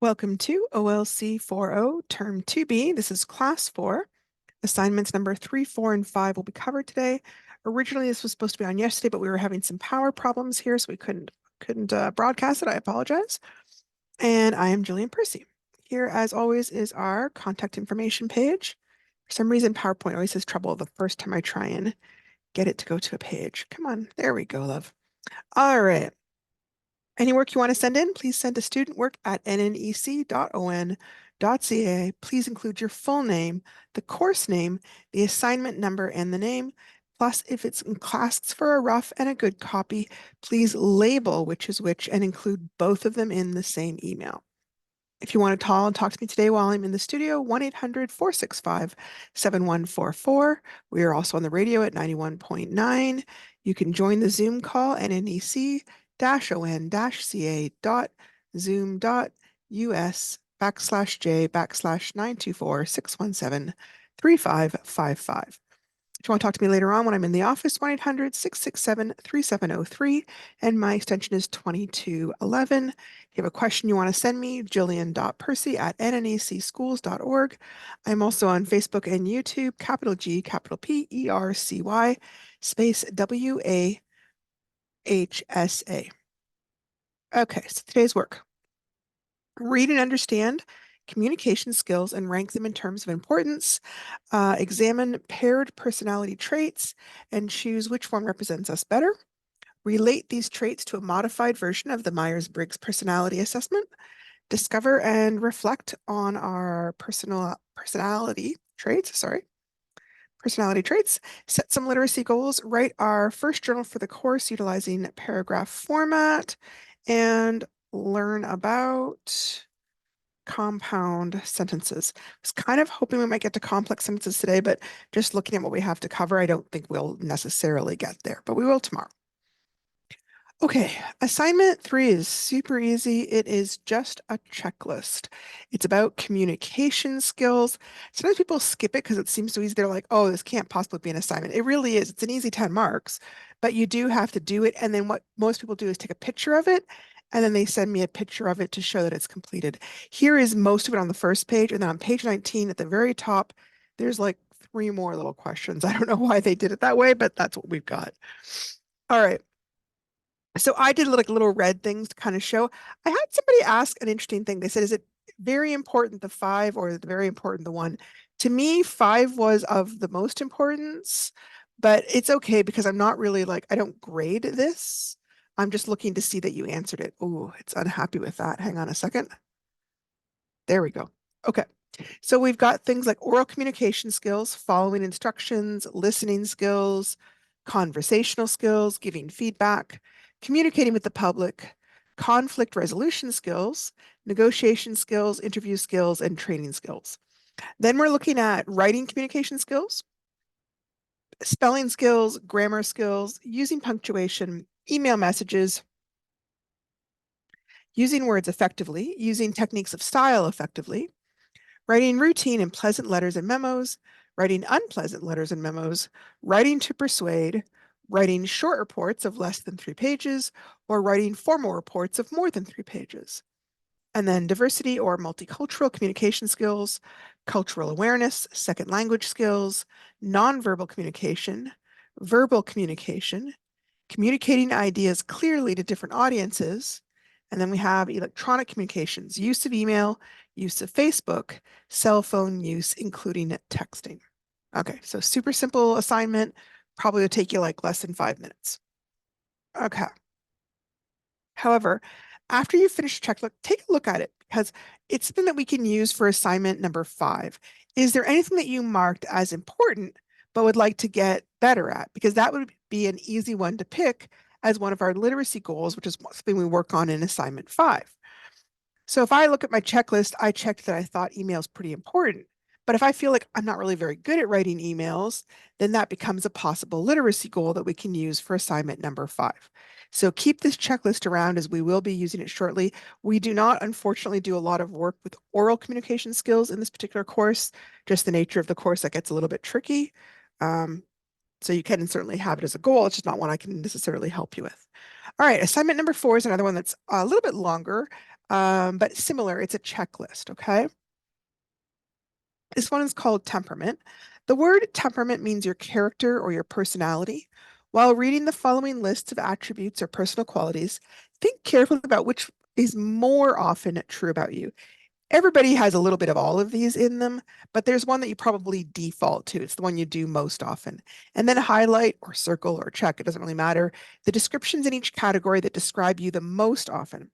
Welcome to OLC 4.0, Term 2B. This is Class 4. Assignments number 3, 4, and 5 will be covered today. Originally, this was supposed to be on yesterday, but we were having some power problems here, so we couldn't broadcast it. I apologize. And I am Jillian Percy. Here, as always, is our contact information page. For some reason, PowerPoint always has trouble the first time I try and get it to go to a page. Come on, there we go, love. All right. Any work you want to send in, please send to studentwork@nnec.on.ca. Please include your full name, the course name, the assignment number, and the name. Plus, if it's in classes for a rough and a good copy, please label which is which and include both of them in the same email. If you want to call and talk to me today while I'm in the studio, 1-800-465-7144. We are also on the radio at 91.9. You can join the Zoom call at nec-on-ca.zoom.us/j/924-617-3555. If you want to talk to me later on when I'm in the office, 1-800-667-3703, and my extension is 2211. If you have a question you want to send me, jillian.percy@nnecschools.org. I'm also on Facebook and YouTube, capital G, capital P-E-R-C-Y, space W-A-H-S-A. Okay, so today's work. Read and understand communication skills and rank them in terms of importance. Examine paired personality traits and choose which one represents us better. Relate these traits to a modified version of the Myers-Briggs personality assessment. Discover and reflect on our personality traits. Set some literacy goals. Write our first journal for the course utilizing paragraph format, and learn about compound sentences. I was kind of hoping we might get to complex sentences today, but just looking at what we have to cover, I don't think we'll necessarily get there, but we will tomorrow. Okay, assignment 3 is super easy. It is just a checklist. It's about communication skills. Sometimes people skip it because it seems so easy. They're like, oh, this can't possibly be an assignment. It really is. It's an easy 10 marks, but you do have to do it. And then what most people do is take a picture of it, and then they send me a picture of it to show that it's completed. Here is most of it on the first page. And then on page 19 at the very top, there's like 3 more little questions. I don't know why they did it that way, but that's what we've got. All right. So I did like little red things to kind of show. I had somebody ask an interesting thing. They said, is it very important, the 5, or very important, the 1? To me, 5 was of the most importance, but it's okay because I'm not really like, I don't grade this. I'm just looking to see that you answered it. Oh, it's unhappy with that. Hang on a second. There we go. Okay. So we've got things like oral communication skills, following instructions, listening skills, conversational skills, giving feedback, communicating with the public, conflict resolution skills, negotiation skills, interview skills, and training skills. Then we're looking at writing communication skills, spelling skills, grammar skills, using punctuation, email messages, using words effectively, using techniques of style effectively, writing routine and pleasant letters and memos, writing unpleasant letters and memos, writing to persuade, writing short reports of less than 3 pages, or writing formal reports of more than 3 pages. And then diversity or multicultural communication skills, cultural awareness, second language skills, nonverbal communication, verbal communication, communicating ideas clearly to different audiences. And then we have electronic communications, use of email, use of Facebook, cell phone use, including texting. Okay, so super simple assignment, probably will take you like less than 5 minutes. Okay. However, after you finish the checklist, take a look at it because it's something that we can use for assignment number 5. Is there anything that you marked as important but would like to get better at? Because that would be an easy one to pick as one of our literacy goals, which is something we work on in assignment 5. So if I look at my checklist, I checked that I thought email is pretty important, But if I feel like I'm not really very good at writing emails, then that becomes a possible literacy goal that we can use for assignment number 5. So keep this checklist around as we will be using it shortly. We do not, unfortunately, do a lot of work with oral communication skills in this particular course. Just the nature of the course that gets a little bit tricky. Um, so you can certainly have it as a goal. It's just not one I can necessarily help you with. All right, assignment number 4 is another one that's a little bit longer, but similar. It's a checklist, okay? This one is called temperament. The word temperament means your character or your personality. While reading the following lists of attributes or personal qualities, think carefully about which is more often true about you. Everybody has a little bit of all of these in them, but there's one that you probably default to. It's the one you do most often. And then highlight or circle or check, it doesn't really matter, the descriptions in each category that describe you the most often.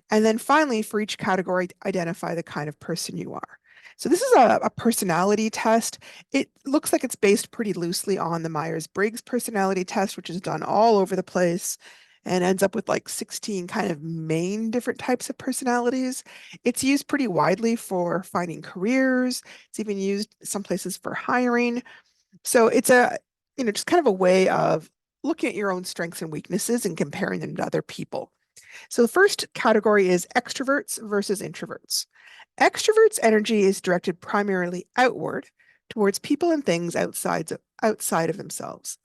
And then finally, for each category, identify the kind of person you are. So this is a personality test. It looks like it's based pretty loosely on the Myers-Briggs personality test, which is done all over the place and ends up with like 16 kind of main different types of personalities. It's used pretty widely for finding careers. It's even used some places for hiring. So it's just kind of a way of looking at your own strengths and weaknesses and comparing them to other people. So the first category is extroverts versus introverts. Extroverts' energy is directed primarily outward towards people and things outside of themselves.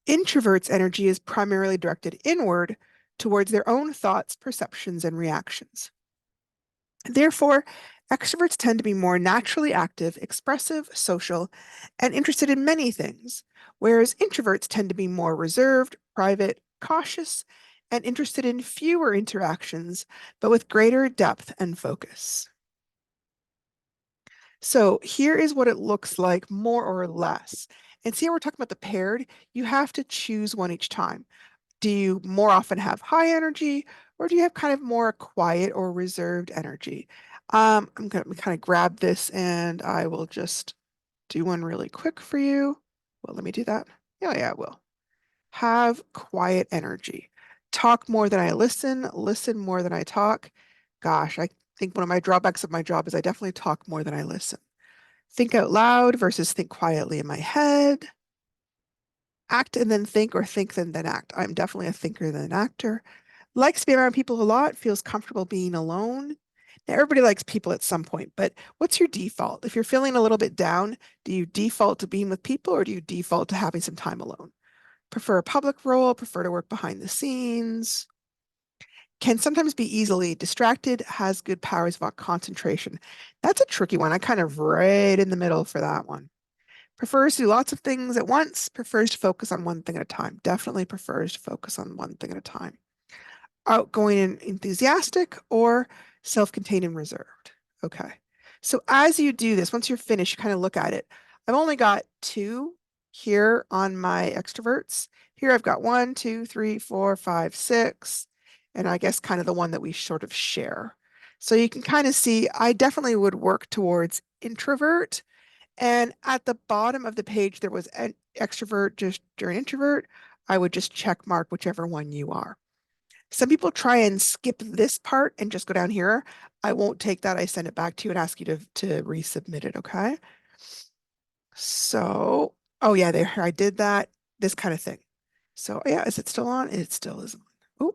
Introverts' energy is primarily directed inward towards their own thoughts, perceptions, and reactions. Therefore, extroverts tend to be more naturally active, expressive, social, and interested in many things, whereas introverts tend to be more reserved, private, cautious, and interested in fewer interactions, but with greater depth and focus. So here is what it looks like more or less. And see how we're talking about the paired? You have to choose one each time. Do you more often have high energy or do you have kind of more quiet or reserved energy? I'm going to kind of grab this and I will just do one really quick for you. Well, let me do that. Yeah, I will. Have quiet energy. Talk more than I listen, listen more than I talk. Gosh, I think one of my drawbacks of my job is I definitely talk more than I listen. Think out loud versus think quietly in my head. Act and then think or think and then act. I'm definitely a thinker than an actor. Likes to be around people a lot, feels comfortable being alone. Now, everybody likes people at some point, but what's your default? If you're feeling a little bit down, do you default to being with people or do you default to having some time alone? Prefer a public role, prefer to work behind the scenes, can sometimes be easily distracted, has good powers of concentration. That's a tricky one. I kind of right in the middle for that one. Prefers to do lots of things at once, prefers to focus on one thing at a time. Definitely prefers to focus on one thing at a time. Outgoing and enthusiastic or self-contained and reserved. Okay. So as you do this, once you're finished, you kind of look at it. I've only got 2 here on my extroverts. Here I've got 1, 2, 3, 4, 5, 6, and I guess kind of the one that we sort of share. So you can kind of see I definitely would work towards introvert. And at the bottom of the page, there was an extrovert just or an introvert. I would just check mark whichever one you are. Some people try and skip this part and just go down here. I won't take that. I send it back to you and ask you to resubmit it, okay? So, oh yeah, there I did that. This kind of thing. So yeah, is it still on? It still is on. Oh,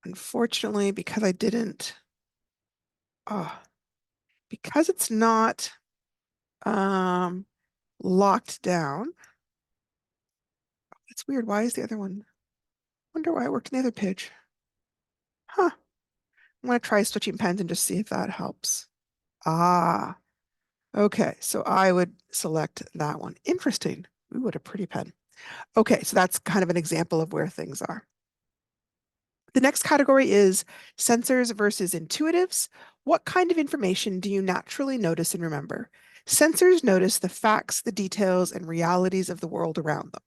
unfortunately, because I didn't, oh, because it's not um locked down. It's weird. Why is the other one? Wonder why it worked in the other page. Huh. I'm gonna try switching pens and just see if that helps. Ah, okay. So I would select that one. Interesting. Ooh, what a pretty pen. Okay, so that's kind of an example of where things are. The next category is sensors versus intuitives. What kind of information do you naturally notice and remember? Sensors notice the facts, the details, and realities of the world around them,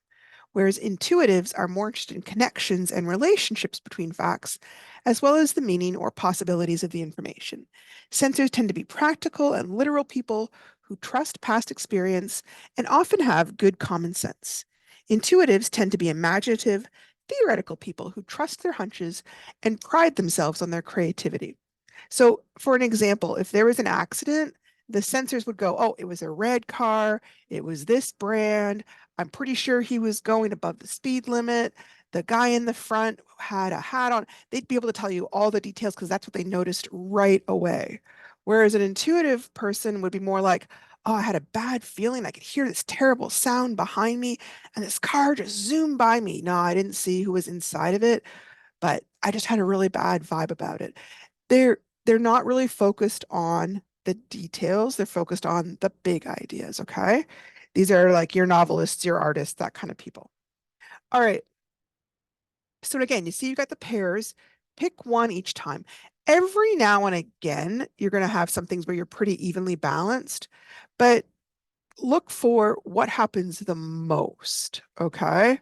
whereas intuitives are more interested in connections and relationships between facts, as well as the meaning or possibilities of the information. Sensors tend to be practical and literal people who trust past experience and often have good common sense. Intuitives tend to be imaginative, theoretical people who trust their hunches and pride themselves on their creativity. So, for an example, if there was an accident, the sensors would go, oh, it was a red car, it was this brand, I'm pretty sure he was going above the speed limit, the guy in the front had a hat on. They'd be able to tell you all the details because that's what they noticed right away. Whereas an intuitive person would be more like, oh, I had a bad feeling. I could hear this terrible sound behind me, and this car just zoomed by me. No, I didn't see who was inside of it, but I just had a really bad vibe about it. They're they're not really focused on the details. They're focused on the big ideas, okay? These are like your novelists, your artists, that kind of people. All right. So again, you see you got the pairs. Pick one each time. Every now and again, you're going to have some things where you're pretty evenly balanced, but look for what happens the most, okay?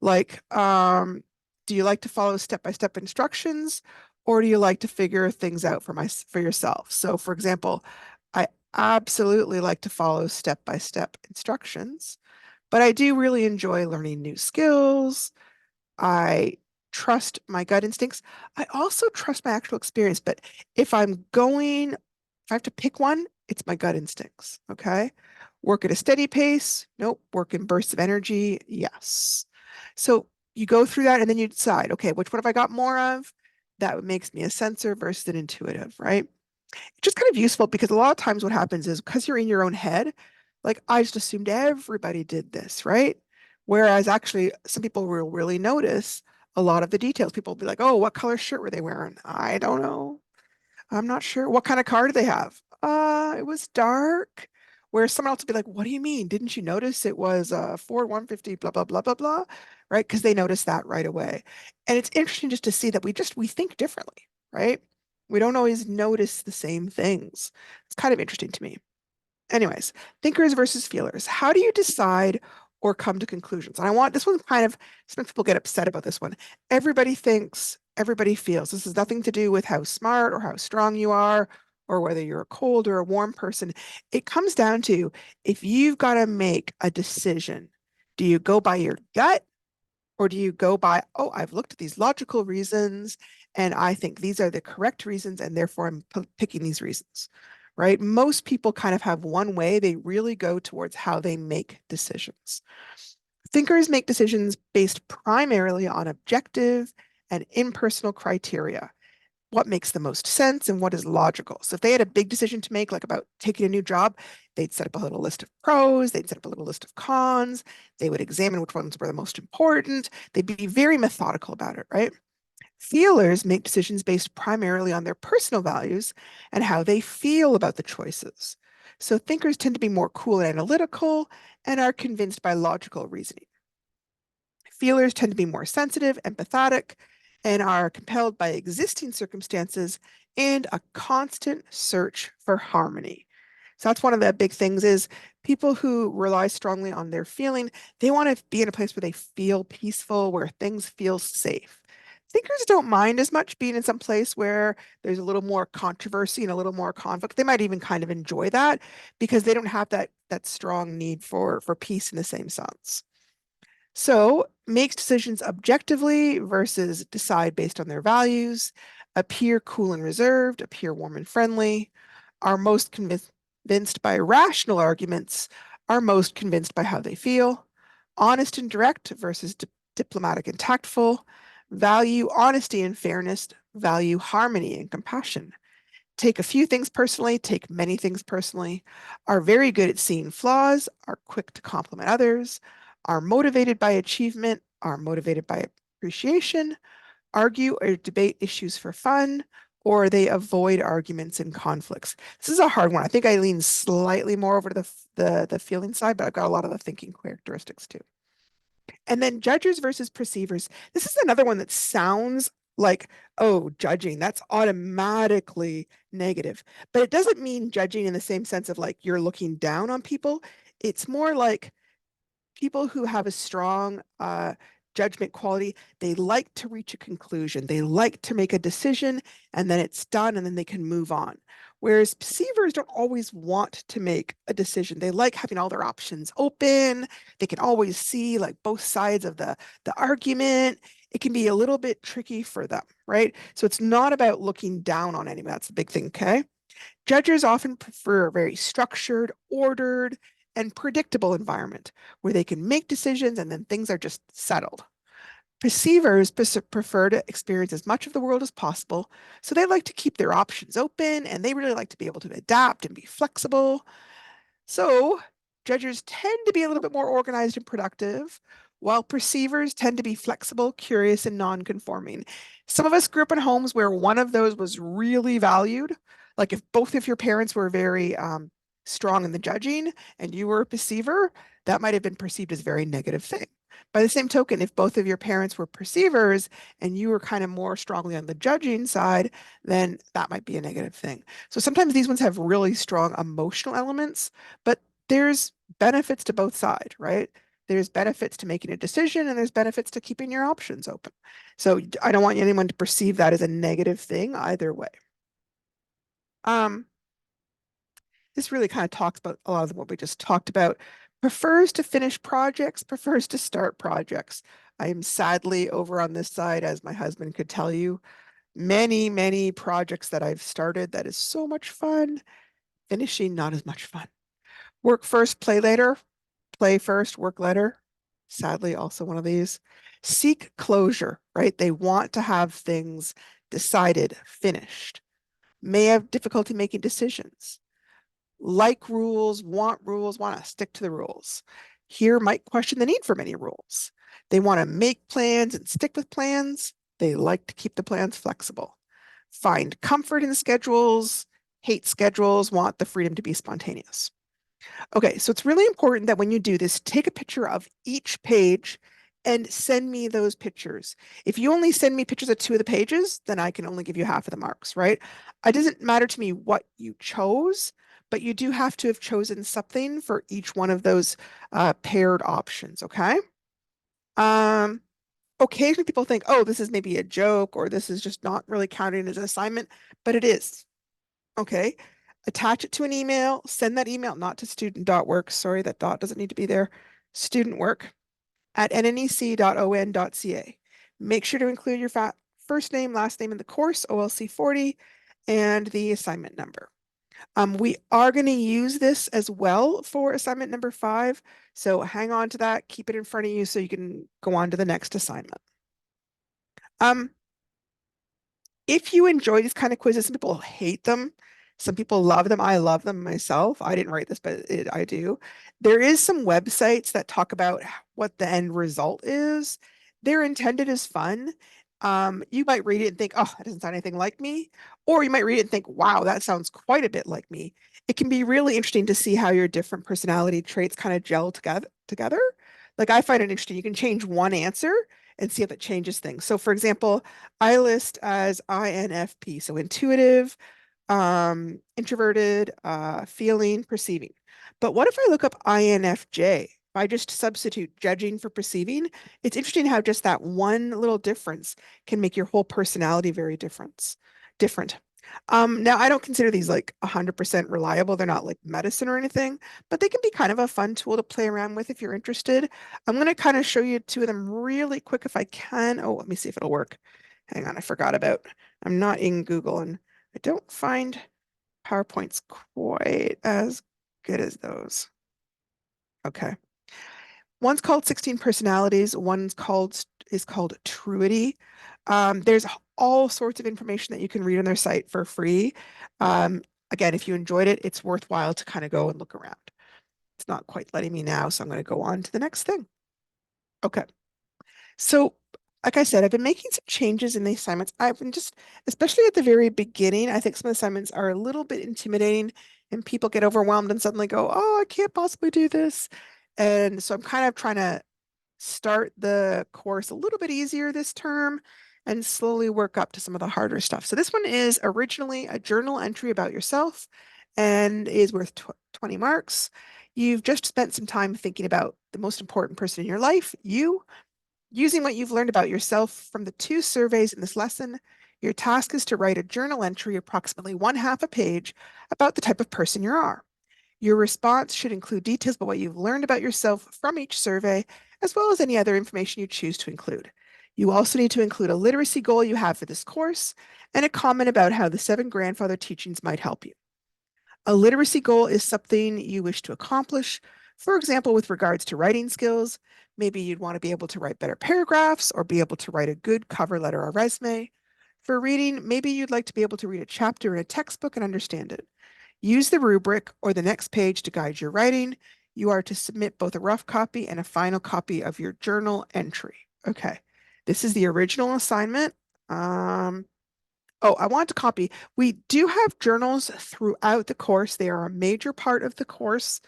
Like, do you like to follow step-by-step instructions, or do you like to figure things out for yourself? So, for example, I absolutely like to follow step-by-step instructions, but I do really enjoy learning new skills. I trust my gut instincts. I also trust my actual experience, but if I have to pick one, it's my gut instincts. Okay. Work at a steady pace. Nope. Work in bursts of energy. Yes. So you go through that and then you decide, okay, which one have I got more of? That makes me a sensor versus an intuitive, right? It's just kind of useful because a lot of times what happens is because you're in your own head, like I just assumed everybody did this, right? Whereas actually some people will really notice a lot of the details. People will be like, oh, what color shirt were they wearing? I don't know. I'm not sure. What kind of car do they have? It was dark. Where someone else would be like, what do you mean? Didn't you notice it was a Ford 150, blah, blah, blah, blah, blah, right? Because they notice that right away. And it's interesting just to see that we think differently, right? We don't always notice the same things. It's kind of interesting to me. Anyways, thinkers versus feelers. How do you decide or come to conclusions? And I want this one kind of, some people get upset about this one. Everybody thinks, everybody feels. This has nothing to do with how smart or how strong you are or whether you're a cold or a warm person. It comes down to if you've got to make a decision, do you go by your gut or do you go by, oh, I've looked at these logical reasons and I think these are the correct reasons and therefore I'm picking these reasons, right? Most people kind of have one way. They really go towards how they make decisions. Thinkers make decisions based primarily on objective and impersonal criteria. What makes the most sense and what is logical. So if they had a big decision to make, like about taking a new job, they'd set up a little list of pros, they'd set up a little list of cons, they would examine which ones were the most important. They'd be very methodical about it, right? Feelers make decisions based primarily on their personal values and how they feel about the choices. So thinkers tend to be more cool and analytical and are convinced by logical reasoning. Feelers tend to be more sensitive, empathetic, and are compelled by existing circumstances and a constant search for harmony. So that's one of the big things is people who rely strongly on their feeling, they want to be in a place where they feel peaceful, where things feel safe. Thinkers don't mind as much being in some place where there's a little more controversy and a little more conflict. They might even kind of enjoy that because they don't have that strong need for peace in the same sense. So makes decisions objectively versus decide based on their values, appear cool and reserved, appear warm and friendly, are most convinced by rational arguments, are most convinced by how they feel, honest and direct versus diplomatic and tactful, value honesty and fairness, value harmony and compassion. Take a few things personally, take many things personally, are very good at seeing flaws, are quick to compliment others, are motivated by achievement, are motivated by appreciation, argue or debate issues for fun, or they avoid arguments and conflicts. This is a hard one. I think I lean slightly more over to the feeling side, but I've got a lot of the thinking characteristics too. And then judges versus perceivers. This is another one that sounds like, oh, judging, that's automatically negative. But it doesn't mean judging in the same sense of like you're looking down on people. It's more like people who have a strong judgment quality, they like to reach a conclusion. They like to make a decision and then it's done and then they can move on. Whereas perceivers don't always want to make a decision. They like having all their options open. They can always see like both sides of the argument. It can be a little bit tricky for them, right? So it's not about looking down on anyone. That's the big thing, okay? Judges often prefer a very structured, ordered, and predictable environment where they can make decisions and then things are just settled. Perceivers prefer to experience as much of the world as possible, so they like to keep their options open and they really like to be able to adapt and be flexible. So judges tend to be a little bit more organized and productive, while perceivers tend to be flexible, curious, and non-conforming. Some of us grew up in homes where one of those was really valued. Like if both of your parents were very strong in the judging and you were a perceiver, that might have been perceived as a very negative thing. By the same token, if both of your parents were perceivers and you were kind of more strongly on the judging side, then that might be a negative thing. So sometimes these ones have really strong emotional elements, but there's benefits to both sides, right? There's benefits to making a decision and there's benefits to keeping your options open. So I don't want anyone to perceive that as a negative thing either way. Um, this really kind of talks about a lot of what we just talked about. Prefers to finish projects, prefers to start projects. I am sadly over on this side, as my husband could tell you, many projects that I've started that is so much fun. Finishing, not as much fun. Work first, play later. Play first, work later. Sadly, also one of these. Seek closure, right? They want to have things decided, finished. May have difficulty making decisions. Like rules, want to stick to the rules. Here might question the need for many rules. They want to make plans and stick with plans. They like to keep the plans flexible. Find comfort in schedules, hate schedules, want the freedom to be spontaneous. Okay, so it's really important that when you do this, take a picture of each page and send me those pictures. If you only send me pictures of two of the pages, then I can only give you half of the marks, right? It doesn't matter to me what you chose, but you do have to have chosen something for each one of those paired options, okay? Um, Occasionally people think, oh, this is maybe a joke or this is just not really counting as an assignment, but it is. Okay. Attach it to an email, send that email, not to student.work. Sorry, that dot doesn't need to be there. Student work at nnec.on.ca. Make sure to include your first name, last name in the course, OLC 40, and the assignment number. We are going to use this as well for assignment number 5. So hang on to that, keep it in front of you so you can go on to the next assignment. Um, if you enjoy these kind of quizzes, some people hate them. Some people love them. I love them myself. I didn't write this, but I do. There is some websites that talk about what the end result is. They're intended as fun. You might read it and think, oh, that doesn't sound anything like me. Or you might read it and think, wow, that sounds quite a bit like me. It can be really interesting to see how your different personality traits kind of gel together. Like I find it interesting. You can change one answer and see if it changes things. So for example, I list as INFP, so intuitive, introverted, feeling, perceiving. But what if I look up INFJ? If I just substitute judging for perceiving, it's interesting how just that one little difference can make your whole personality very different. Now I don't consider these like 100% reliable. They're not like medicine or anything, but they can be kind of a fun tool to play around with if you're interested. I'm going to kind of show you two of them really quick if I can. Oh, let me see if it'll work. Hang on, I forgot about. I'm not in Google and I don't find PowerPoints quite as good as those. Okay. One's called 16 Personalities, one's called is called Truity. There's all sorts of information that you can read on their site for free. Again, if you enjoyed it, it's worthwhile to kind of go and look around. It's not quite letting me now, so I'm going to go on to the next thing. Okay. So, like I said, I've been making some changes in the assignments. I've been just, especially at the very beginning, I think some assignments are a little bit intimidating and people get overwhelmed and suddenly go, oh, I can't possibly do this. And so I'm kind of trying to start the course a little bit easier this term and slowly work up to some of the harder stuff. So this one is originally a journal entry about yourself and is worth 20 marks. You've just spent some time thinking about the most important person in your life, you. Using what you've learned about yourself from the 2 surveys in this lesson, your task is to write a journal entry approximately 1/2 a page about the type of person you are. Your response should include details about what you've learned about yourself from each survey, as well as any other information you choose to include. You also need to include a literacy goal you have for this course and a comment about how the 7 grandfather teachings might help you. A literacy goal is something you wish to accomplish. For example, with regards to writing skills, maybe you'd want to be able to write better paragraphs or be able to write a good cover letter or resume. For reading, maybe you'd like to be able to read a chapter in a textbook and understand it. Use the rubric or the next page to guide your writing. You are to submit both a rough copy and a final copy of your journal entry. Okay, this is the original assignment. Oh, I want to copy. We do have journals throughout the course. They are a major part of the course,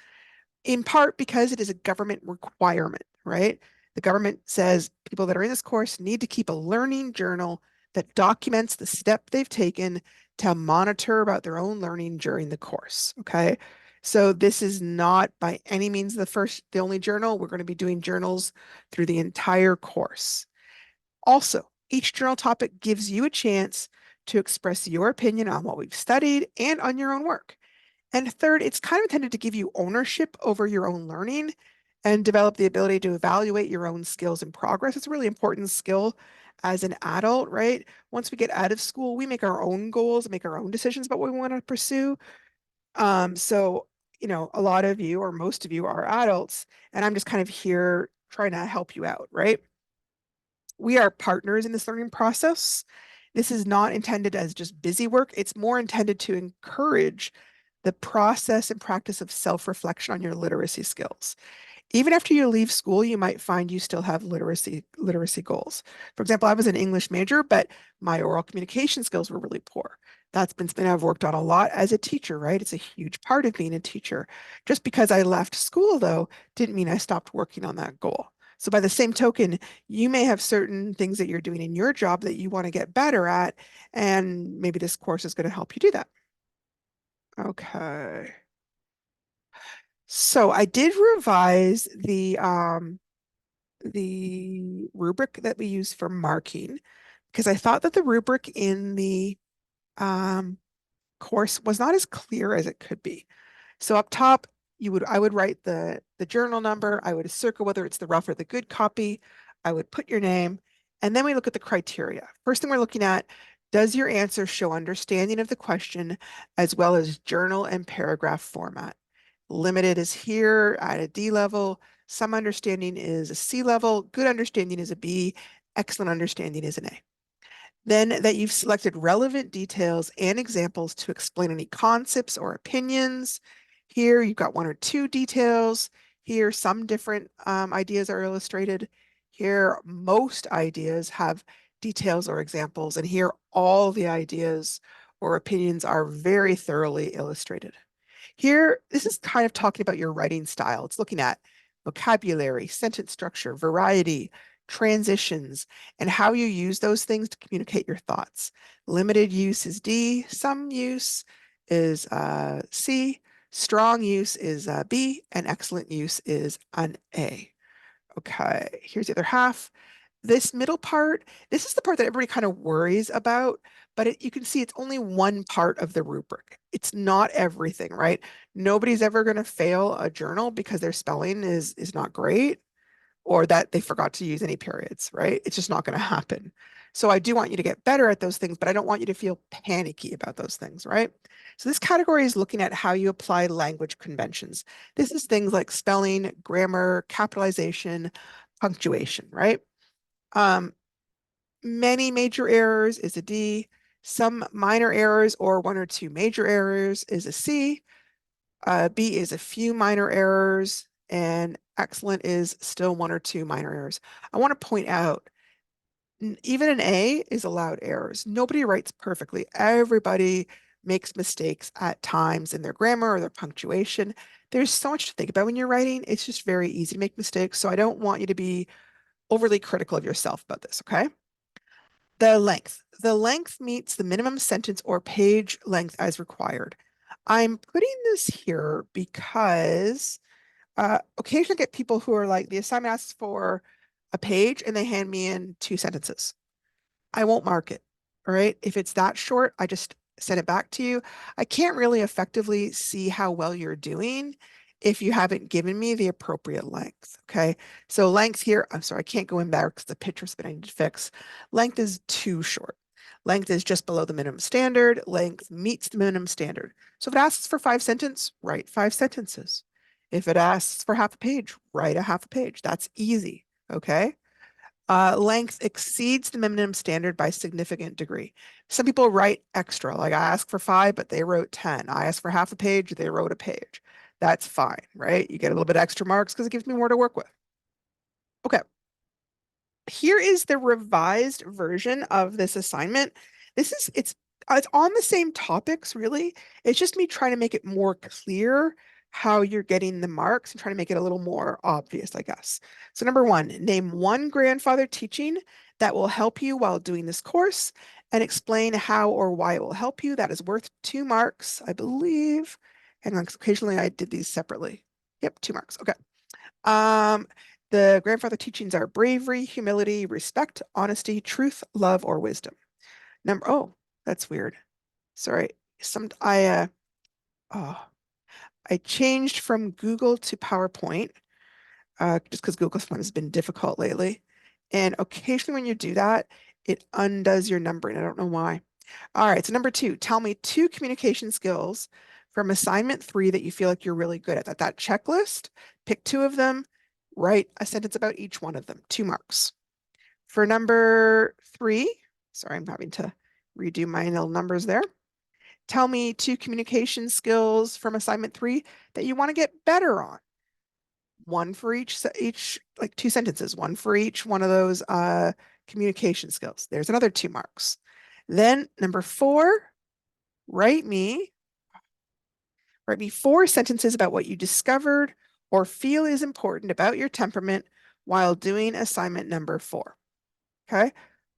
in part because it is a government requirement, right? The government says people that are in this course need to keep a learning journal that documents the step they've taken to monitor about their own learning during the course. Okay. So this is not by any means the only journal. We're going to be doing journals through the entire course. Also, each journal topic gives you a chance to express your opinion on what we've studied and on your own work. And third, it's kind of intended to give you ownership over your own learning and develop the ability to evaluate your own skills and progress. It's a really important skill as an adult, right? Once we get out of school, we make our own goals, make our own decisions about what we want to pursue. So, a lot of you or most of you are adults, and I'm just kind of here trying to help you out, right? We are partners in this learning process. This is not intended as just busy work. It's more intended to encourage the process and practice of self-reflection on your literacy skills. Even after you leave school, you might find you still have literacy goals. For example, I was an English major, but my oral communication skills were really poor. That's been something I've worked on a lot as a teacher, right? It's a huge part of being a teacher. Just because I left school, though, didn't mean I stopped working on that goal. So by the same token, you may have certain things that you're doing in your job that you want to get better at, and maybe this course is going to help you do that. Okay. So I did revise the rubric that we use for marking because I thought that the rubric in the um, course was not as clear as it could be. So up top, I would write the journal number. I would circle whether it's the rough or the good copy. I would put your name, and then we look at the criteria. First thing we're looking at, does your answer show understanding of the question as well as journal and paragraph format? Limited is here at a D level. Some understanding is a C level. Good understanding is a B. Excellent understanding is an A. Then that you've selected relevant details and examples to explain any concepts or opinions. Here you've got one or two details. Here some different ideas are illustrated. Here most ideas have details or examples. And here all the ideas or opinions are very thoroughly illustrated. Here, this is kind of talking about your writing style. It's looking at vocabulary, sentence structure, variety, transitions, and how you use those things to communicate your thoughts. Limited use is D, some use is C, strong use is B, and excellent use is an A. Okay, here's the other half. This middle part, this is the part that everybody kind of worries about, but you can see it's only one part of the rubric. It's not everything, right? Nobody's ever going to fail a journal because their spelling is not great or that they forgot to use any periods, right? It's just not going to happen. So I do want you to get better at those things, but I don't want you to feel panicky about those things, right? So this category is looking at how you apply language conventions. This is things like spelling, grammar, capitalization, punctuation, right? Um, Many major errors is a D. Some minor errors or one or two major errors is a C. B is a few minor errors, and excellent is still one or two minor errors. I want to point out, even an A is allowed errors. Nobody writes perfectly. Everybody makes mistakes at times in their grammar or their punctuation. There's so much to think about when you're writing. It's just very easy to make mistakes. So I don't want you to be overly critical of yourself about this, okay? The length. The length meets the minimum sentence or page length as required. I'm putting this here because occasionally I get people who are like, the assignment asks for a page and they hand me in two sentences. I won't mark it. All right. If it's that short, I just send it back to you. I can't really effectively see how well you're doing if you haven't given me the appropriate length. Okay. So length here, I'm sorry, I can't go in there because the picture's been I need to fix. Length is too short. Length is just below the minimum standard. Length meets the minimum standard. So if it asks for 5 sentences, write 5 sentences. If it asks for half a page, write a half a page. That's easy, okay? Length exceeds the minimum standard by a significant degree. Some people write extra, like I asked for 5, but they wrote 10. I asked for half a page, they wrote a page. That's fine, right? You get a little bit extra marks because it gives me more to work with. Okay, here is the revised version of this assignment. It's on the same topics, really. It's just me trying to make it more clear how you're getting the marks and trying to make it a little more obvious, I guess. So number 1, name one grandfather teaching that will help you while doing this course and explain how or why it will help you. That is worth 2 marks, I believe. And occasionally I did these separately. Yep, 2 marks. Okay. The grandfather teachings are bravery, humility, respect, honesty, truth, love, or wisdom. Oh, that's weird. Sorry. Oh, I changed from Google to PowerPoint, just because Google Font has been difficult lately. And occasionally when you do that, it undoes your numbering. I don't know why. All right, so number 2, tell me 2 communication skills from assignment 3 that you feel like you're really good at. That checklist, pick 2 of them, write a sentence about each one of them, 2 marks. For number 3, sorry, I'm having to redo my little numbers there. Tell me 2 communication skills from assignment 3 that you want to get better on. One for each like 2 sentences, one for each one of those communication skills. There's another 2 marks. Then number 4, write me 4 sentences about what you discovered or feel is important about your temperament while doing assignment number 4. Okay,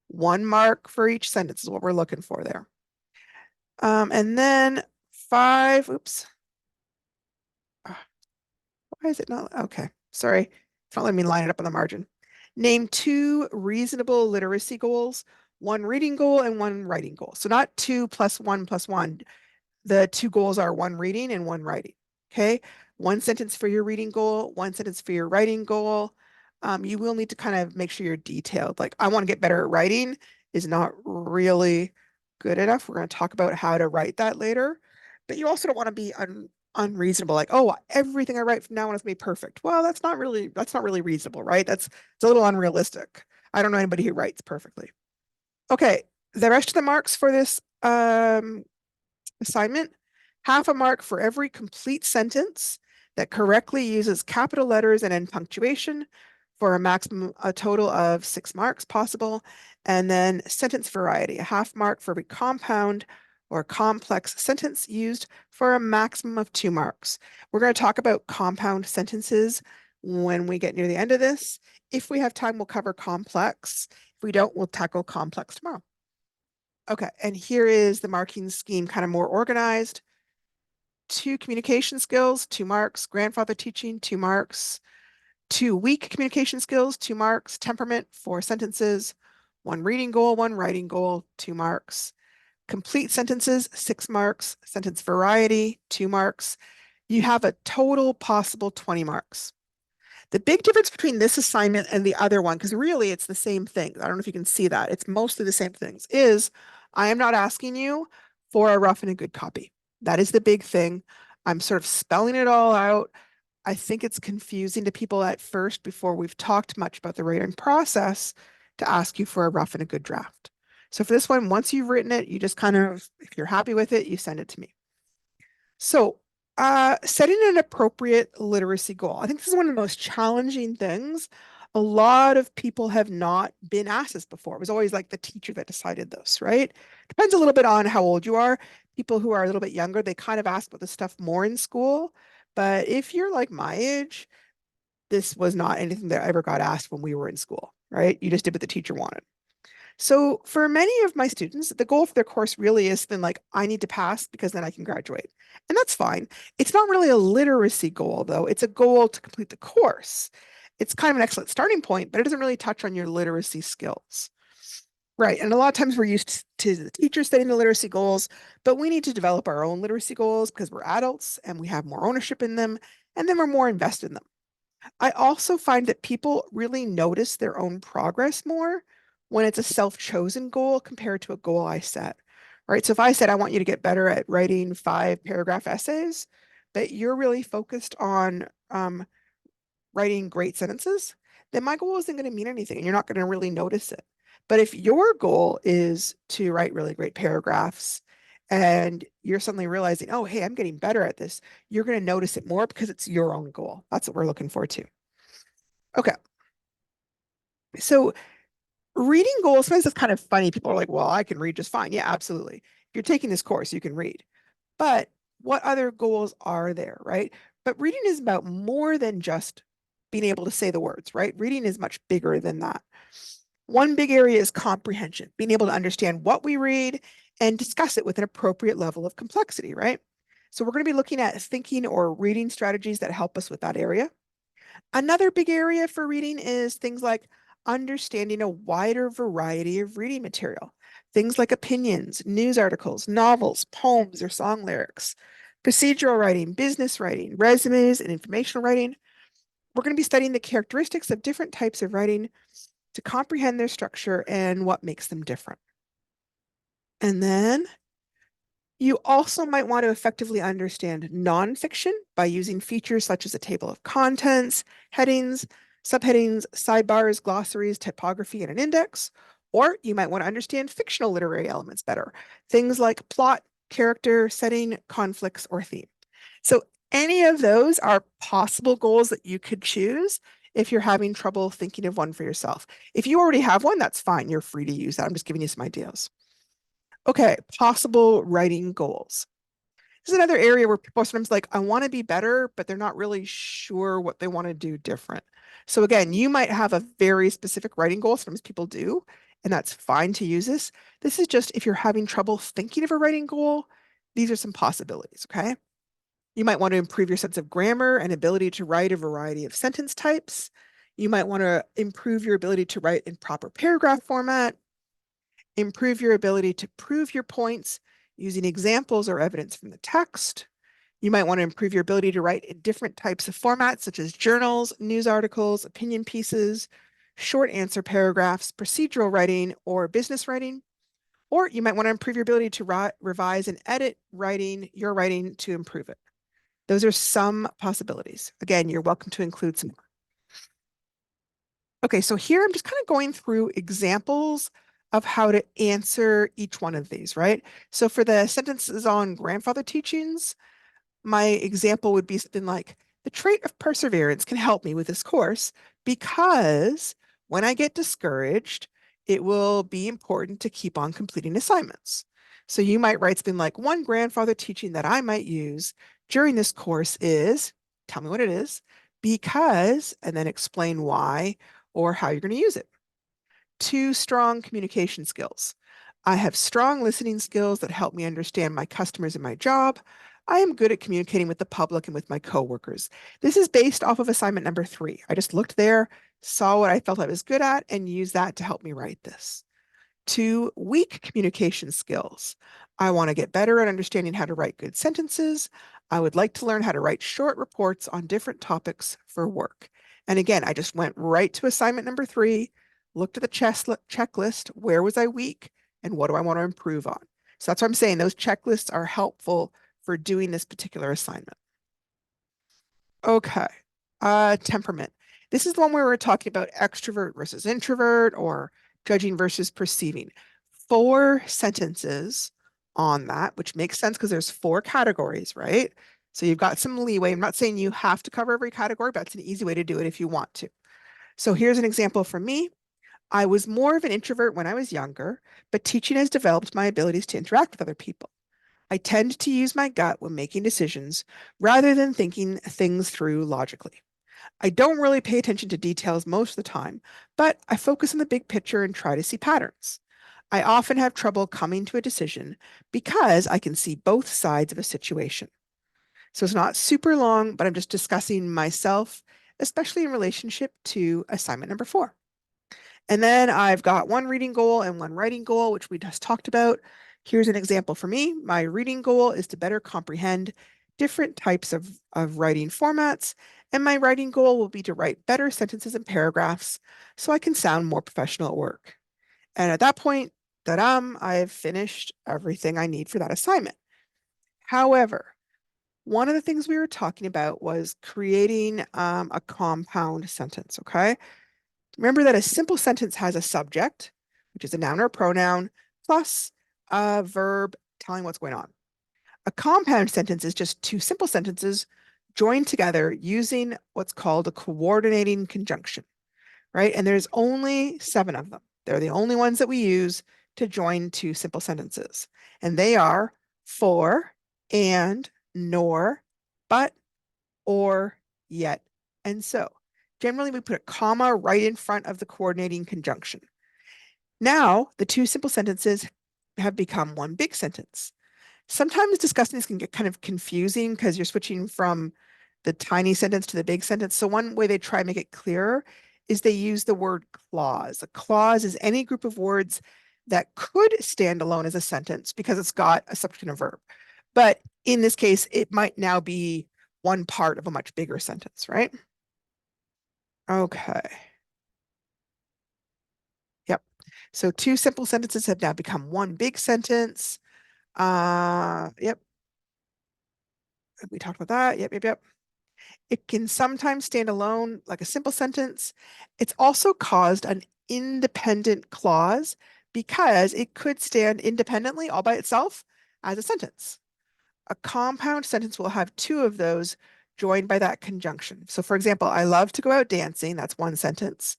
1 mark for each sentence is what we're looking for there. And then 5, oops. Why is it not? Okay, sorry. It's not letting me line it up on the margin. Name 2 reasonable literacy goals, 1 reading goal and 1 writing goal. So not 2 plus 1 plus 1. The 2 goals are 1 reading and 1 writing. Okay, 1 sentence for your reading goal, 1 sentence for your writing goal. You will need to kind of make sure you're detailed. Like, I want to get better at writing is not really good enough. We're going to talk about how to write that later. But you also don't want to be unreasonable. Like, oh, everything I write from now on is going to be perfect. Well, that's not really reasonable, right? It's a little unrealistic. I don't know anybody who writes perfectly. Okay, the rest of the marks for this assignment, half a mark for every complete sentence that correctly uses capital letters and end punctuation for a total of 6 marks possible. And then sentence variety, a half mark for every compound or complex sentence used for a maximum of 2 marks. We're going to talk about compound sentences when we get near the end of this. If we have time, we'll cover complex. If we don't, we'll tackle complex tomorrow. Okay, and here is the marking scheme kind of more organized. 2 communication skills, 2 marks. Grandfather teaching, 2 marks. 2 weak communication skills, 2 marks. Temperament, 4 sentences. 1 reading goal, 1 writing goal, 2 marks. Complete sentences, 6 marks. Sentence variety, 2 marks. You have a total possible 20 marks. The big difference between this assignment and the other one, because really it's the same thing. I don't know if you can see that. It's mostly the same things, is I am not asking you for a rough and a good copy. That is the big thing. I'm sort of spelling it all out. I think it's confusing to people at first before we've talked much about the writing process to ask you for a rough and a good draft. So for this one, once you've written it, you just kind of, if you're happy with it, you send it to me. So setting an appropriate literacy goal. I think this is one of the most challenging things. A lot of people have not been asked this before. It was always like the teacher that decided this, right? Depends a little bit on how old you are. People who are a little bit younger, they kind of ask about this stuff more in school. But if you're like my age, this was not anything that ever got asked when we were in school, right? You just did what the teacher wanted. So for many of my students, the goal for their course really is then like, I need to pass because then I can graduate. And that's fine. It's not really a literacy goal, though. It's a goal to complete the course. It's kind of an excellent starting point, but it doesn't really touch on your literacy skills. Right. And a lot of times we're used to the teachers setting the literacy goals, but we need to develop our own literacy goals because we're adults and we have more ownership in them, and then we're more invested in them. I also find that people really notice their own progress more when it's a self-chosen goal compared to a goal I set, right? So if I said, I want you to get better at writing 5-paragraph essays, but you're really focused on writing great sentences, then my goal isn't going to mean anything and you're not going to really notice it. But if your goal is to write really great paragraphs and you're suddenly realizing, oh, hey, I'm getting better at this, you're going to notice it more because it's your own goal. That's what we're looking for too. Okay. So reading goals, sometimes it's kind of funny. People are like, well, I can read just fine. Yeah, absolutely. If you're taking this course, you can read. But what other goals are there, right? But reading is about more than just being able to say the words, right? Reading is much bigger than that. One big area is comprehension, being able to understand what we read and discuss it with an appropriate level of complexity, right? So we're going to be looking at thinking or reading strategies that help us with that area. Another big area for reading is things like understanding a wider variety of reading material, things like opinions, news articles, novels, poems, or song lyrics, procedural writing, business writing, resumes, and informational writing. We're going to be studying the characteristics of different types of writing to comprehend their structure and what makes them different. And then you also might want to effectively understand nonfiction by using features such as a table of contents, headings, subheadings, sidebars, glossaries, typography, and an index. Or you might want to understand fictional literary elements better, things like plot, character, setting, conflicts, or theme. So any of those are possible goals that you could choose if you're having trouble thinking of one for yourself. If you already have one, that's fine. You're free to use that. I'm just giving you some ideas. Okay, possible writing goals. This is another area where people are sometimes like, I want to be better, but they're not really sure what they want to do different. So again, you might have a very specific writing goal. Sometimes people do, and that's fine to use this. This is just if you're having trouble thinking of a writing goal, these are some possibilities, okay? You might want to improve your sense of grammar and ability to write a variety of sentence types. You might want to improve your ability to write in proper paragraph format, improve your ability to prove your points using examples or evidence from the text. You might want to improve your ability to write in different types of formats, such as journals, news articles, opinion pieces, short answer paragraphs, procedural writing, or business writing. Or you might want to improve your ability to revise and edit your writing to improve it. Those are some possibilities. Again, you're welcome to include some more. Okay, so here I'm just kind of going through examples of how to answer each one of these, right? So for the sentences on grandfather teachings, my example would be something like, the trait of perseverance can help me with this course because when I get discouraged, it will be important to keep on completing assignments. So you might write something like, one grandfather teaching that I might use during this course is, tell me what it is, because, and then explain why or how you're going to use it. 2, strong communication skills. I have strong listening skills that help me understand my customers and my job. I am good at communicating with the public and with my coworkers. This is based off of assignment number 3. I just looked there, saw what I felt I was good at, and used that to help me write this. 2, weak communication skills. I want to get better at understanding how to write good sentences. I would like to learn how to write short reports on different topics for work. And again, I just went right to assignment number 3, looked at the checklist. Where was I weak? And what do I want to improve on? So that's what I'm saying. Those checklists are helpful for doing this particular assignment. Okay. Temperament. This is the one where we're talking about extrovert versus introvert or judging versus perceiving. 4 sentences on that, which makes sense because there's 4 categories, right? So you've got some leeway. I'm not saying you have to cover every category, but it's an easy way to do it if you want to. So here's an example from me. I was more of an introvert when I was younger, but teaching has developed my abilities to interact with other people. I tend to use my gut when making decisions rather than thinking things through logically. I don't really pay attention to details most of the time, but I focus on the big picture and try to see patterns. I often have trouble coming to a decision because I can see both sides of a situation. So it's not super long, but I'm just discussing myself, especially in relationship to assignment number 4. And then I've got one reading goal and one writing goal, which we just talked about. Here's an example for me. My reading goal is to better comprehend different types of writing formats. And my writing goal will be to write better sentences and paragraphs so I can sound more professional at work. And at that point, I've finished everything I need for that assignment. However, one of the things we were talking about was creating a compound sentence, okay? Remember that a simple sentence has a subject, which is a noun or a pronoun, plus a verb telling what's going on. A compound sentence is just two simple sentences joined together using what's called a coordinating conjunction, right? And there's only 7 of them. They're the only ones that we use to join two simple sentences. And they are for, and, nor, but, or, yet, and so. Generally, we put a comma right in front of the coordinating conjunction. Now, the two simple sentences have become one big sentence. Sometimes discussing this can get kind of confusing because you're switching from the tiny sentence to the big sentence. So one way they try to make it clearer is they use the word clause. A clause is any group of words that could stand alone as a sentence because it's got a subject and a verb. But in this case, it might now be one part of a much bigger sentence, right? Okay. Yep. So two simple sentences have now become one big sentence. Yep. We talked about that. Yep. It can sometimes stand alone, like a simple sentence. It's also caused an independent clause because it could stand independently all by itself as a sentence. A compound sentence will have two of those joined by that conjunction. So for example, I love to go out dancing. That's one sentence.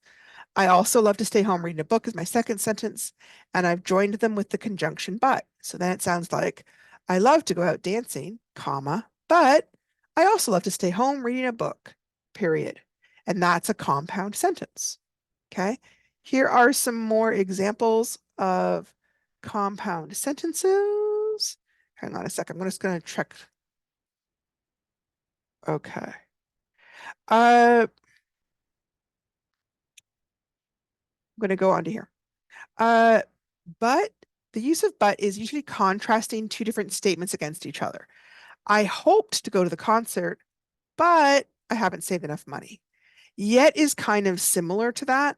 I also love to stay home reading a book is my second sentence, and I've joined them with the conjunction but. So then it sounds like I love to go out dancing, comma, but I also love to stay home reading a book, period. And that's a compound sentence. Okay. Here are some more examples of compound sentences. Hang on a second. I'm just going to check. Okay. I'm going to go on to here. Uh, but the use of but is usually contrasting two different statements against each other. I hoped to go to the concert, but I haven't saved enough money. Yet is kind of similar to that.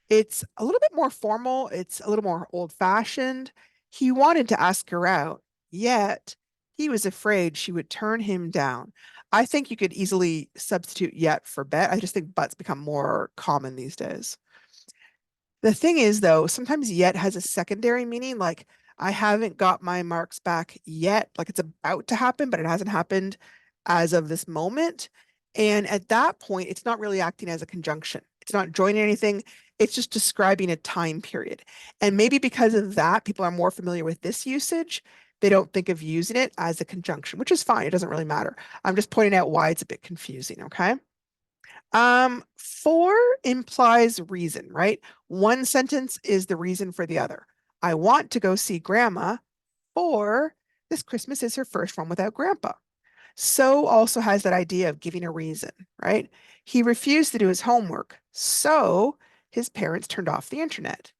It's a little bit more formal. It's a little more old-fashioned. He wanted to ask her out, yet he was afraid she would turn him down. I think you could easily substitute yet for bet. I just think but's become more common these days. The thing is, though, sometimes yet has a secondary meaning, like I haven't got my marks back yet, like it's about to happen, but it hasn't happened as of this moment. And at that point, it's not really acting as a conjunction. It's not joining anything. It's just describing a time period. And maybe because of that, people are more familiar with this usage. They don't think of using it as a conjunction, which is fine. It doesn't really matter. I'm just pointing out why it's a bit confusing, okay? For implies reason, right? One sentence is the reason for the other. I want to go see grandma for this Christmas is her first one without grandpa. So also has that idea of giving a reason, right? He refused to do his homework, so his parents turned off the internet.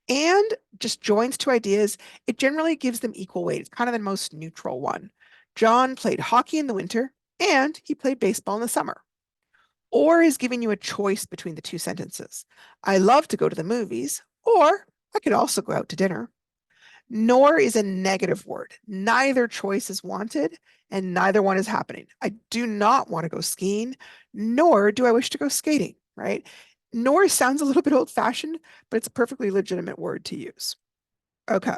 And just joins two ideas, it generally gives them equal weight. It's kind of the most neutral one. John played hockey in the winter and he played baseball in the summer, or is giving you a choice between the two sentences. I love to go to the movies, or I could also go out to dinner. Nor is a negative word. Neither choice is wanted and neither one is happening. I do not want to go skiing, nor do I wish to go skating, right? Nor sounds a little bit old fashioned, but it's a perfectly legitimate word to use. Okay.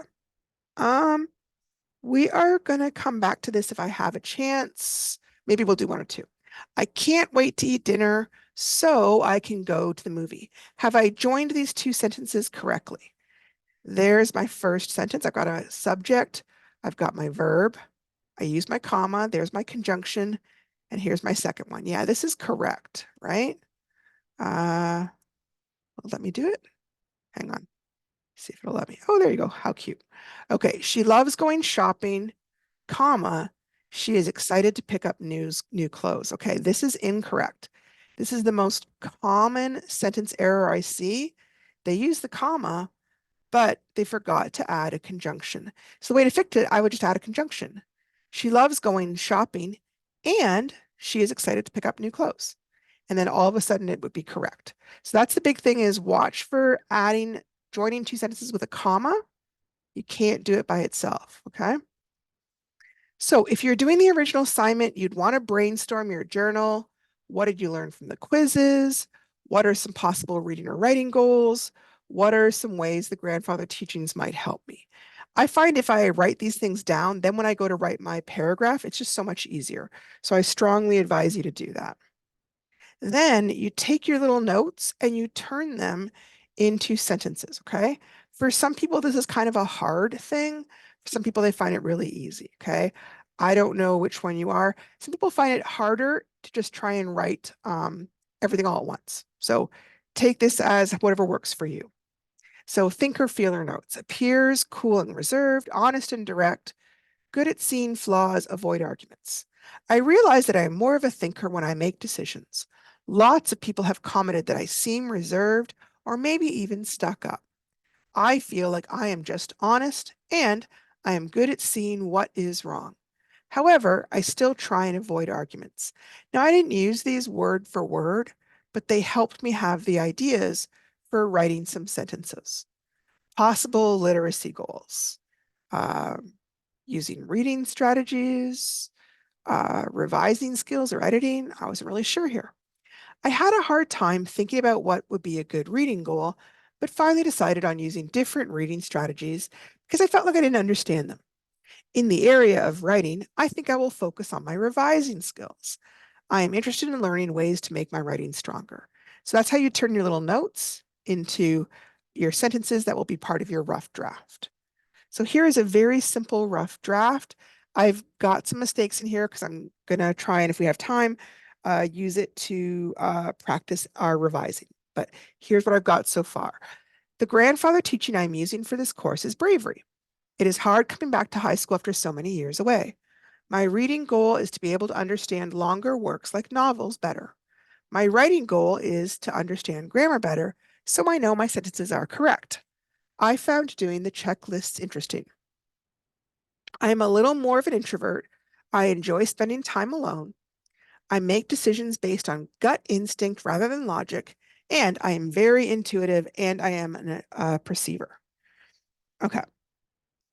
Um, we are going to come back to this if I have a chance. Maybe we'll do one or two. I can't wait to eat dinner so I can go to the movie. Have I joined these two sentences correctly? There's my first sentence. I've got a subject. I've got my verb. I use my comma. There's my conjunction. And here's my second one. Yeah, this is correct, right? Let me do it. Hang on. See if it'll let me. Oh, there you go. How cute. Okay, she loves going shopping, comma, she is excited to pick up new clothes. Okay, this is incorrect. This is the most common sentence error I see. They use the comma, but they forgot to add a conjunction. So the way to fix it, I would just add a conjunction. She loves going shopping and she is excited to pick up new clothes. And then all of a sudden it would be correct. So that's the big thing is watch for adding joining two sentences with a comma. You can't do it by itself, okay? So if you're doing the original assignment, you'd want to brainstorm your journal. What did you learn from the quizzes? What are some possible reading or writing goals? What are some ways the grandfather teachings might help me? I find if I write these things down, then when I go to write my paragraph, it's just so much easier. So I strongly advise you to do that. Then you take your little notes and you turn them into sentences, okay? For some people, this is kind of a hard thing. For some people, they find it really easy, okay? I don't know which one you are. Some people find it harder to just try and write everything all at once. So take this as whatever works for you. So thinker feeler notes: appears cool and reserved, honest and direct, good at seeing flaws, avoid arguments. I realize that I am more of a thinker when I make decisions. Lots of people have commented that I seem reserved or maybe even stuck up. I feel like I am just honest and I am good at seeing what is wrong. However, I still try and avoid arguments. Now, I didn't use these word for word, but they helped me have the ideas for writing some sentences. Possible literacy goals. Um, Using reading strategies, revising skills, or editing. I wasn't really sure here. I had a hard time thinking about what would be a good reading goal, but finally decided on using different reading strategies because I felt like I didn't understand them. In the area of writing, I think I will focus on my revising skills. I am interested in learning ways to make my writing stronger. So that's how you turn your little notes into your sentences that will be part of your rough draft. So here is a very simple rough draft. I've got some mistakes in here because I'm going to try and, if we have time, use it to practice our revising. But here's what I've got so far. The grandfather teaching I'm using for this course is bravery. It is hard coming back to high school after so many years away. My reading goal is to be able to understand longer works like novels better. My writing goal is to understand grammar better so I know my sentences are correct. I found doing the checklists interesting. I am a little more of an introvert. I enjoy spending time alone. I make decisions based on gut instinct rather than logic, and I am very intuitive and I am a perceiver. Okay.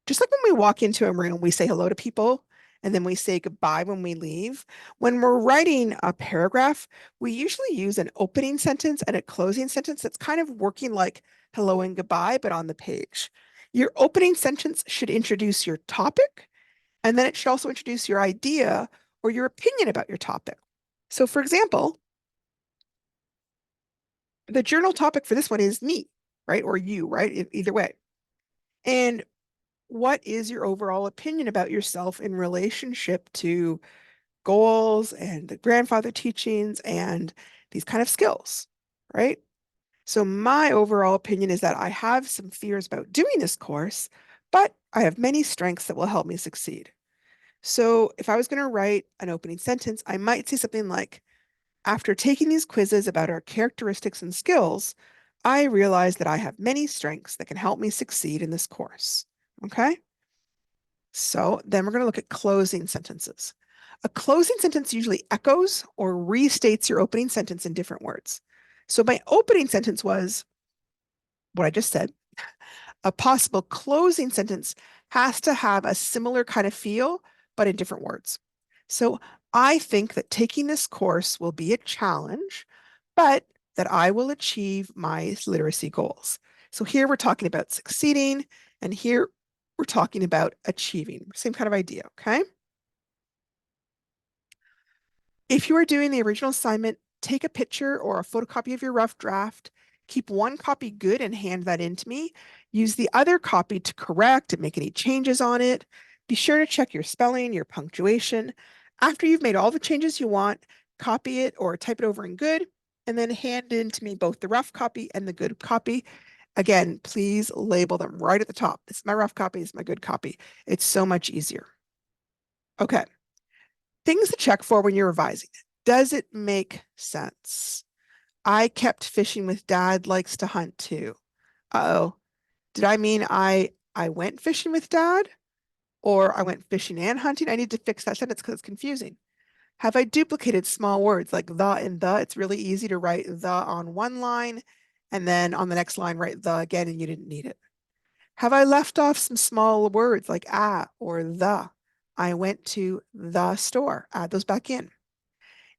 Just like when we walk into a room, we say hello to people and then we say goodbye when we leave. When we're writing a paragraph, we usually use an opening sentence and a closing sentence that's kind of working like hello and goodbye, but on the page. Your opening sentence should introduce your topic, and then it should also introduce your idea or your opinion about your topic. So, for example, the journal topic for this one is me, right? Or you, right? Either way. And what is your overall opinion about yourself in relationship to goals and the grandfather teachings and these kind of skills, right? So my overall opinion is that I have some fears about doing this course, but I have many strengths that will help me succeed. So if I was going to write an opening sentence, I might say something like, after taking these quizzes about our characteristics and skills, I realize that I have many strengths that can help me succeed in this course. Okay? So then we're going to look at closing sentences. A closing sentence usually echoes or restates your opening sentence in different words. So my opening sentence was what I just said. A possible closing sentence has to have a similar kind of feel, but in different words. So I think that taking this course will be a challenge, but that I will achieve my literacy goals. So here we're talking about succeeding, and here we're talking about achieving. Same kind of idea, okay? If you are doing the original assignment, take a picture or a photocopy of your rough draft. Keep one copy good and hand that in to me. Use the other copy to correct and make any changes on it. Be sure to check your spelling, your punctuation. After you've made all the changes you want, copy it or type it over in good, and then hand in to me both the rough copy and the good copy. Again, please label them right at the top. This is my rough copy, this is my good copy. It's so much easier. Okay. Things to check for when you're revising it. Does it make sense? I kept fishing with dad, likes to hunt too. Uh-oh. Did I mean I went fishing with dad? Or I went fishing and hunting? I need to fix that sentence because it's confusing. Have I duplicated small words like the and the? It's really easy to write the on one line And then on the next line, write the again, and you didn't need it. Have I left off some small words like or the? I went to the store. Add those back in.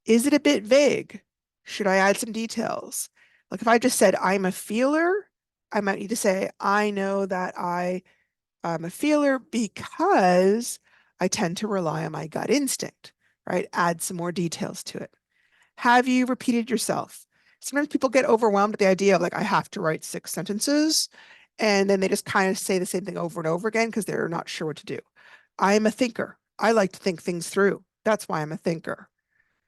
Is it a bit vague? Should I add some details? Like if I just said I'm a feeler, I might need to say I know that I'm a feeler because I tend to rely on my gut instinct, right? Add some more details to it. Have you repeated yourself? Sometimes people get overwhelmed at the idea of like, I have to write 6 sentences. And then they just kind of say the same thing over and over again because they're not sure what to do. I am a thinker. I like to think things through. That's why I'm a thinker.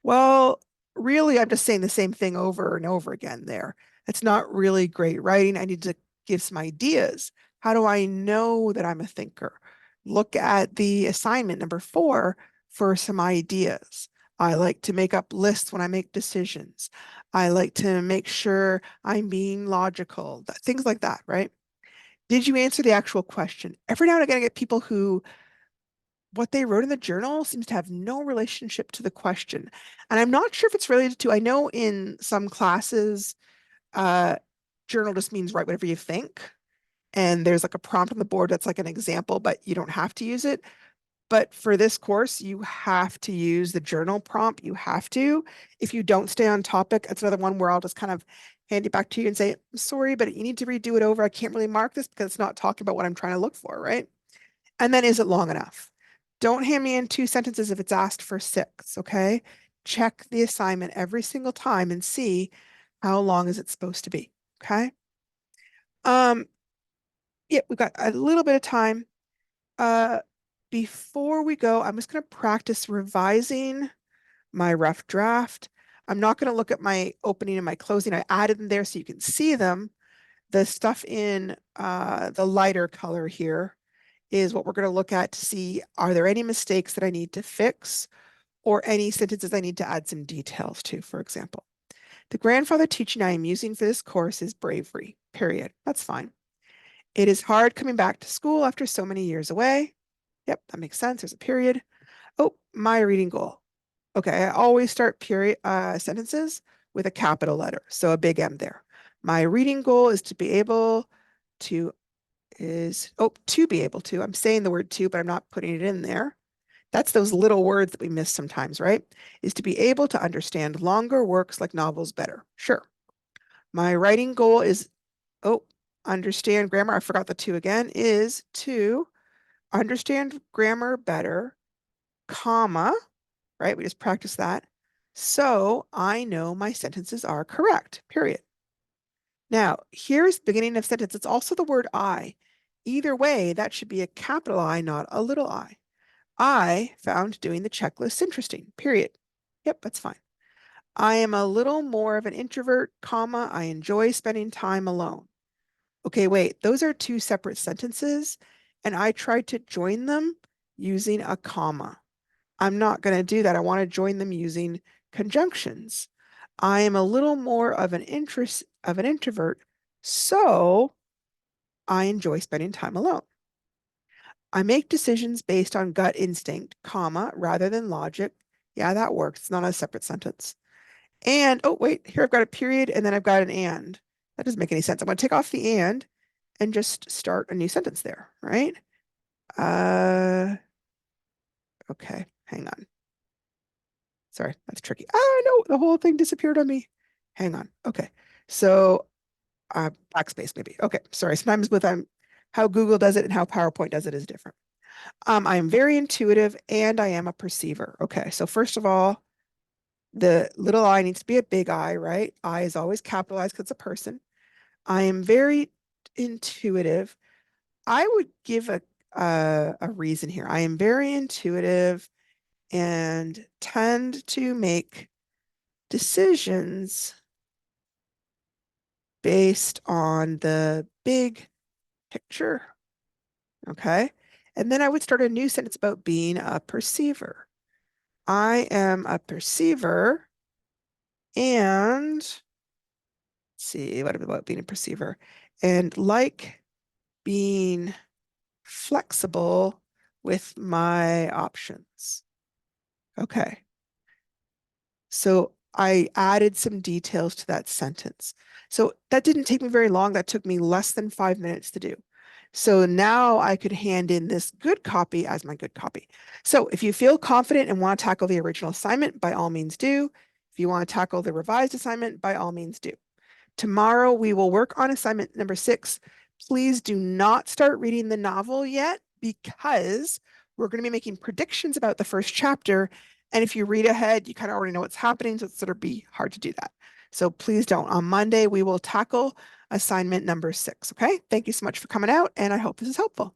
Well, really, I'm just saying the same thing over and over again there. It's not really great writing. I need to give some ideas. How do I know that I'm a thinker? Look at the assignment number 4 for some ideas. I like to make up lists when I make decisions. I like to make sure I'm being logical, things like that, right? Did you answer the actual question? Every now and again, I get people who what they wrote in the journal seems to have no relationship to the question. And I'm not sure if it's related to, I know in some classes, uh, journal just means write whatever you think. And there's like a prompt on the board that's like an example, but you don't have to use it. But for this course, you have to use the journal prompt. You have to. If you don't stay on topic, it's another one where I'll just kind of hand it back to you and say, I'm sorry, but you need to redo it over. I can't really mark this because it's not talking about what I'm trying to look for, right? And then is it long enough? Don't hand me in 2 sentences if it's asked for 6, okay? Check the assignment every single time and see how long is it supposed to be, okay? Um, yeah, we've got a little bit of time. Uh, before we go, I'm just going to practice revising my rough draft. I'm not going to look at my opening and my closing. I added them there so you can see them. The stuff in the lighter color here is what we're going to look at to see, are there any mistakes that I need to fix or any sentences I need to add some details to, for example. The grandfather teaching I am using for this course is bravery, period. That's fine. It is hard coming back to school after so many years away. Yep, that makes sense. There's a period. Oh, my reading goal. Okay, I always start period sentences with a capital letter, so a big M there. My reading goal is to be able to to be able to. I'm saying the word to, but I'm not putting it in there. That's those little words that we miss sometimes, right? Is to be able to understand longer works like novels better. Sure. My writing goal is, understand grammar. I forgot the to again, is to understand grammar better, comma, right? We just practiced that. So I know my sentences are correct, period. Now, here's beginning of sentence. It's also the word I. Either way, that should be a capital I, not a little I. I found doing the checklists interesting, period. Yep, that's fine. I am a little more of an introvert, comma, I enjoy spending time alone. Okay, wait, those are 2 separate sentences, and I tried to join them using a comma. I'm not going to do that. I want to join them using conjunctions. I am a little more of an introvert, so I enjoy spending time alone. I make decisions based on gut instinct, comma, rather than logic. Yeah, that works. It's not a separate sentence. And, oh, wait, here I've got a period and then I've got an and. That doesn't make any sense. I'm going to take off the and just start a new sentence there, right? Okay, hang on. Sorry, that's tricky. Oh, no, the whole thing disappeared on me. Hang on. Okay, so backspace maybe. Okay, sorry. Sometimes with how Google does it and how PowerPoint does it is different. I am very intuitive and I am a perceiver. Okay, so first of all, the little I needs to be a big I, right? I is always capitalized because it's a person. I am very intuitive. I would give a reason here. I am very intuitive and tend to make decisions based on the big picture. Okay. And then I would start a new sentence about being a perceiver. I am a perceiver and let's see, what about being a perceiver? And like being flexible with my options. Okay. So I added some details to that sentence. So that didn't take me very long. That took me less than 5 minutes to do. So now I could hand in this good copy as my good copy. So if you feel confident and want to tackle the original assignment, by all means do. If you want to tackle the revised assignment, by all means do. Tomorrow we will work on assignment number 6. Please do not start reading the novel yet because we're going to be making predictions about the first chapter. And if you read ahead, you kind of already know what's happening, so it's going to be hard to do that. So please don't. On Monday, we will tackle assignment number 6. Okay. Thank you so much for coming out, and I hope this is helpful.